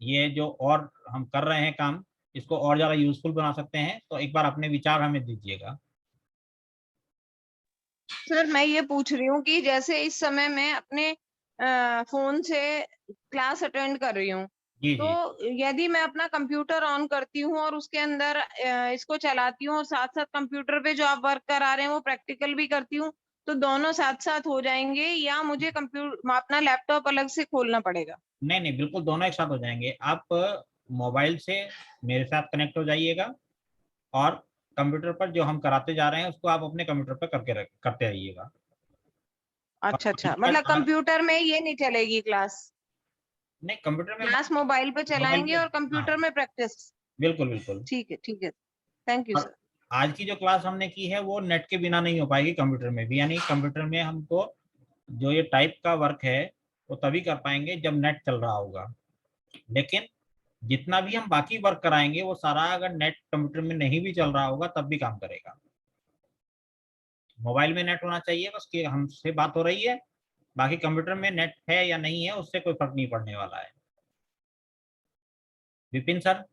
A: ये जो और हम कर रहे हैं काम इसको और ज़्यादा यूजफुल बना सकते हैं, तो एक बार अपने विचार हमें दीजिएगा।
B: सर मैं ये पूछ रही हूँ कि जैसे इस समय में अपने फोन से क्लास अटेंड कर रही हूँ,
A: जी
B: तो
A: जी
B: यदि मैं अपना कंप्यूटर ऑन करती हूँ और उसके अंदर इसको चलाती हूँ और साथ साथ कंप्यूटर पे जो आप वर्क करा रहे हैं वो प्रैक्टिकल भी करती हूँ, तो दोनों साथ साथ हो जाएंगे या मुझे कंप्यूटर अपना लैपटॉप अलग से खोलना पड़ेगा?
A: नहीं नहीं, बिल्कुल दोनों एक साथ हो जाएंगे। आप मोबाइल से मेरे साथ कनेक्ट हो जाइएगा और कंप्यूटर पर जो हम कराते जा रहे हैं उसको आप अपने कंप्यूटर पर करते रहिएगा।
B: अच्छा अच्छा,
A: और
B: मतलब कंप्यूटर में ये नहीं चलेगी क्लास?
A: नहीं, कंप्यूटर में
B: क्लास मोबाइल पे
A: मोबाइल
B: चलाएंगे
A: पे,
B: और
A: हाँ
B: कंप्यूटर में प्रैक्टिस?
A: बिल्कुल बिल्कुल।
B: ठीक है, थैंक यू
A: और
B: सर।
A: आज की जो क्लास हमने की है वो नेट के बिना नहीं हो पाएगी कंप्यूटर में भी, यानी कंप्यूटर में हमको जो ये टाइप का वर्क है वो तभी कर पाएंगे जब नेट चल रहा होगा। लेकिन जितना भी हम बाकी वर्क कराएंगे वो सारा अगर नेट कंप्यूटर में नहीं भी चल रहा होगा तब भी काम करेगा। मोबाइल में नेट होना चाहिए बस, कि हमसे बात हो रही है, बाकी कंप्यूटर में नेट है या नहीं है उससे कोई फर्क नहीं पड़ने वाला है। विपिन सर,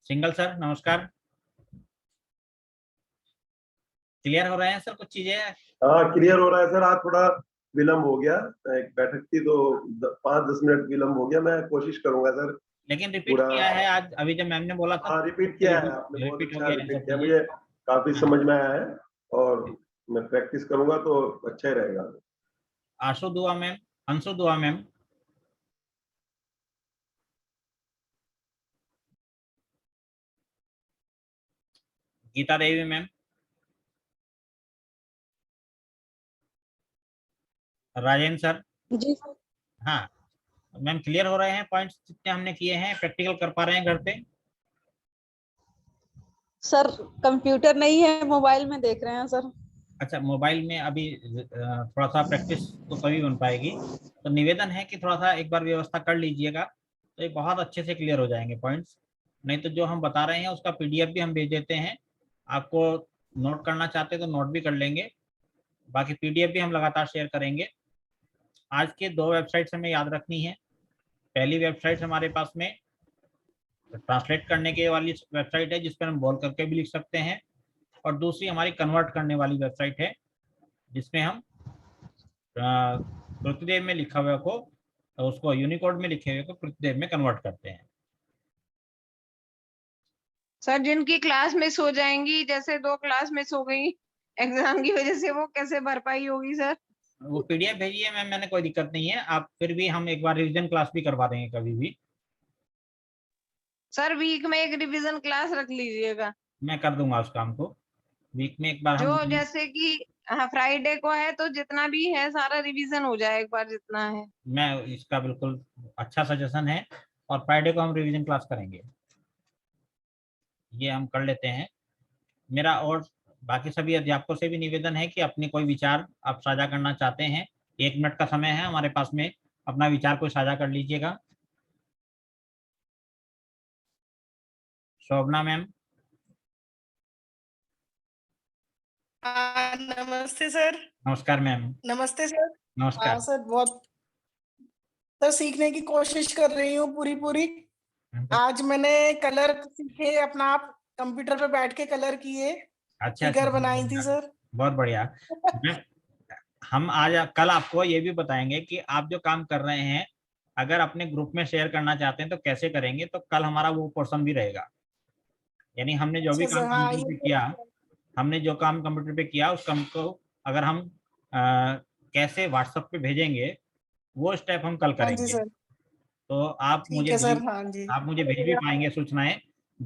A: सिंगल सर, नमस्कार। क्लियर हो रहे हैं सर कुछ चीजें?
C: हाँ, क्लियर हो रहा है सर। आज थोड़ा विलम्ब हो गया, एक बैठक थी तो 5-10 मिनट विलम्ब हो गया। मैं कोशिश करूंगा सर
A: लेकिन रिपीट
C: पूरा।
A: किया है आज, अभी जब मैम ने बोला था
C: हाँ, रिपीट किया है आपने, बहुत
A: रिपीट हो
C: अच्छा
A: गया है
C: रिपीट
A: सब
C: किया,
A: चीजें।
C: मुझे काफी
A: हाँ,
C: समझ में आया है और मैं प्रैक्टिस करूंगा तो अच्छा ही रहेगा।
A: आशु दुआ मैम, अंशु दुआ मैम, गीता देवी मैम, राजेंद्र सर।
D: जी सर।
A: हाँ मैम, क्लियर हो रहे हैं पॉइंट्स जितने हमने किए हैं? प्रैक्टिकल कर पा रहे हैं घर पे?
D: सर कंप्यूटर नहीं है, मोबाइल में देख रहे हैं सर।
A: अच्छा, मोबाइल में अभी थोड़ा सा प्रैक्टिस तो तभी बन पाएगी। तो निवेदन है कि थोड़ा सा एक बार व्यवस्था कर लीजिएगा तो ये बहुत अच्छे से क्लियर हो जाएंगे पॉइंट्स। नहीं तो जो हम बता रहे हैं उसका पीडीएफ भी हम भेज देते हैं आपको, नोट करना चाहते तो नोट भी कर लेंगे, बाकी पीडीएफ भी हम लगातार शेयर करेंगे। आज के 2 वेबसाइट्स हमें याद रखनी है। पहली वेबसाइट हमारे पास में ट्रांसलेट करने के वाली वेबसाइट है जिस पर हम बोल करके भी लिख सकते हैं, और दूसरी हमारी कन्वर्ट करने वाली वेबसाइट है जिसमें हम पृथ्वीदेव में लिखा हुआ को, तो उसको यूनिकोड में लिखे हुए को पृथ्वीदेव में कन्वर्ट करते हैं।
B: सर जिनकी क्लास मिस हो जाएंगी, जैसे 2 क्लास मिस हो गई एग्जाम की वजह से, वो कैसे भरपाई होगी सर?
A: वो पीडीएफ भेजिए मैम, मैंने कोई दिक्कत नहीं है। आप फिर भी हम एक बार रिवीजन क्लास भी करवा देंगे कभी भी।
B: सर वीक में एक रिवीजन क्लास रख लीजिएगा,
A: मैं कर दूंगा उस काम को, वीक में एक बार
B: जो
A: हम।
B: जैसे कि हाँ फ्राइडे को है तो जितना भी है सारा रिवीजन हो जाए एक बार जितना है।
A: मैं इसका बिल्कुल अच्छा सजेशन है, और फ्राइडे को हम रिवीजन क्लास करेंगे, ये हम कर लेते हैं। मेरा और बाकी सभी अध्यापकों से भी निवेदन है कि अपने कोई विचार आप साझा करना चाहते हैं, 1 मिनट का समय है हमारे पास में, अपना विचार को साझा कर लीजिएगा। शोभना मैम।
E: नमस्ते सर।
A: नमस्कार मैम।
E: नमस्ते सर।
A: नमस्कार।
E: सर बहुत सर सीखने की कोशिश कर रही हूँ पूरी। आज मैंने कलर सीखे, अपना आप कंप्यूटर पे बैठ के कलर किए,
A: अच्छा अच्छा,
E: फिगर बनाई थी सर।
A: बहुत बढ़िया। मैम, हम आज कल आपको ये भी बताएंगे कि आप जो काम कर रहे हैं अगर अपने ग्रुप में शेयर करना चाहते हैं तो कैसे करेंगे, तो कल हमारा वो पोर्शन भी रहेगा। यानी हमने जो भी
E: अच्छा
A: काम
E: सर, हाँ
A: कंप्यूटर
E: ये
A: पे किया, हमने जो काम कंप्यूटर पे किया उस काम को अगर हम कैसे व्हाट्सएप पे भेजेंगे वो स्टेप हम कल
E: हाँ जी
A: करेंगे।
E: सर।
A: तो
E: ठीक है सर, हाँ जी।
A: आप मुझे भेज भी पाएंगे सूचनाएं